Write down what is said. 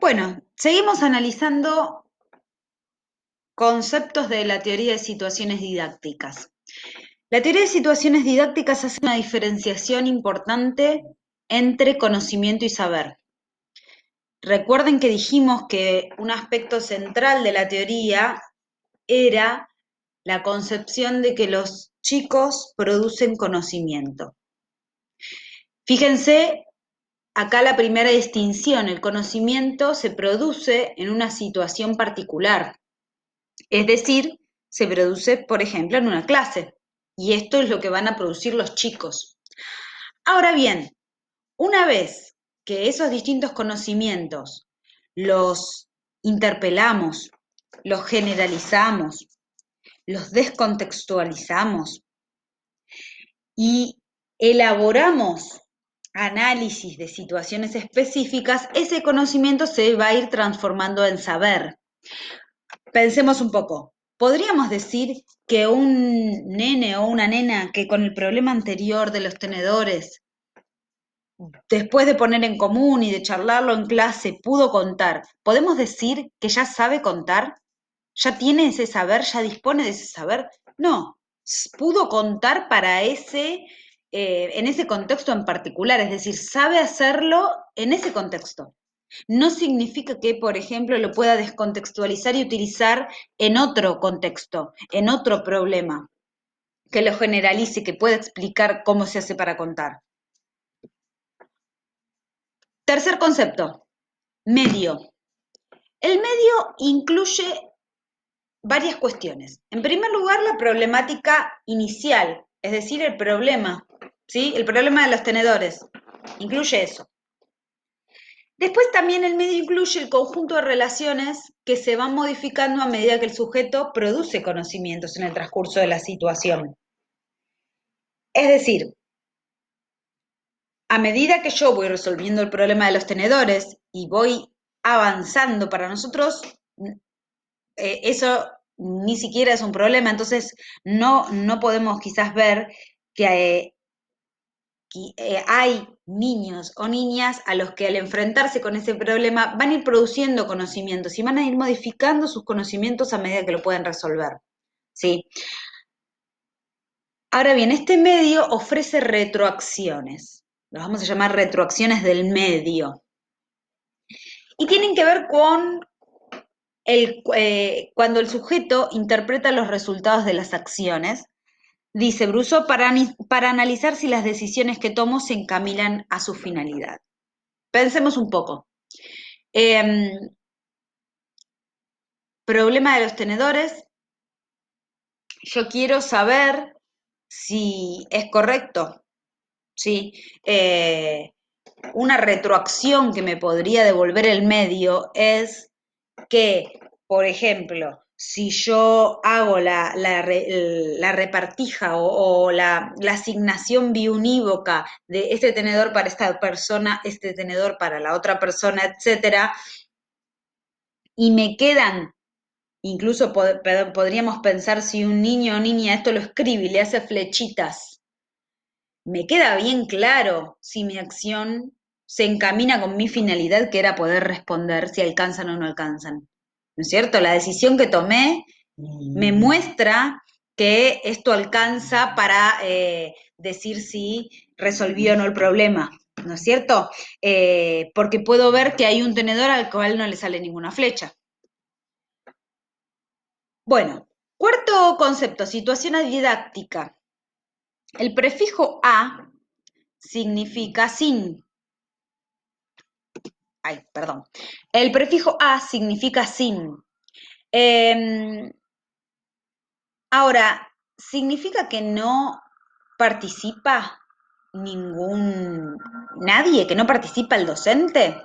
Bueno, seguimos analizando conceptos de la teoría de situaciones didácticas. La teoría de situaciones didácticas hace una diferenciación importante entre conocimiento y saber. Recuerden que dijimos que un aspecto central de la teoría era la concepción de que los chicos producen conocimiento. Fíjense acá la primera distinción: el conocimiento se produce en una situación particular. Es decir, se produce, por ejemplo, en una clase. Y esto es lo que van a producir los chicos. Ahora bien, una vez que esos distintos conocimientos los interpelamos, los generalizamos, los descontextualizamos y elaboramos análisis de situaciones específicas, ese conocimiento se va a ir transformando en saber. Pensemos un poco. ¿Podríamos decir que un nene o una nena que con el problema anterior de los tenedores, después de poner en común y de charlarlo en clase, pudo contar, podemos decir que ya sabe contar? ¿Ya tiene ese saber? ¿Ya dispone de ese saber? No, pudo contar para en ese contexto en particular, es decir, sabe hacerlo en ese contexto. No significa que, por ejemplo, lo pueda descontextualizar y utilizar en otro contexto, en otro problema, que lo generalice, que pueda explicar cómo se hace para contar. Tercer concepto, medio. El medio incluye varias cuestiones. En primer lugar, la problemática inicial, es decir, el problema, ¿sí? El problema de los tenedores. Incluye eso. Después también el medio incluye el conjunto de relaciones que se van modificando a medida que el sujeto produce conocimientos en el transcurso de la situación. Es decir, a medida que yo voy resolviendo el problema de los tenedores y voy avanzando, para nosotros eso ni siquiera es un problema, entonces no podemos quizás ver que hay niños o niñas a los que al enfrentarse con ese problema van a ir produciendo conocimientos y van a ir modificando sus conocimientos a medida que lo pueden resolver, ¿sí? Ahora bien, este medio ofrece retroacciones, los vamos a llamar retroacciones del medio, y tienen que ver con cuando el sujeto interpreta los resultados de las acciones. Dice Bruso, para analizar si las decisiones que tomo se encaminan a su finalidad. Pensemos un poco. Problema de los tenedores. Yo quiero saber si es correcto, ¿sí? Una retroacción que me podría devolver el medio es que, por ejemplo, si yo hago la repartija o la asignación biunívoca de este tenedor para esta persona, este tenedor para la otra persona, etcétera, y me quedan, incluso podríamos pensar si un niño o niña esto lo escribe y le hace flechitas, me queda bien claro si mi acción se encamina con mi finalidad, que era poder responder si alcanzan o no alcanzan. ¿No es cierto? La decisión que tomé me muestra que esto alcanza para decir si resolví o no el problema, ¿no es cierto? Porque puedo ver que hay un tenedor al cual no le sale ninguna flecha. Bueno, cuarto concepto, situación didáctica. El prefijo a significa sin. Ay, perdón. El prefijo a significa sin. Eh, Ahora, ¿significa que no participa nadie, que no participa el docente?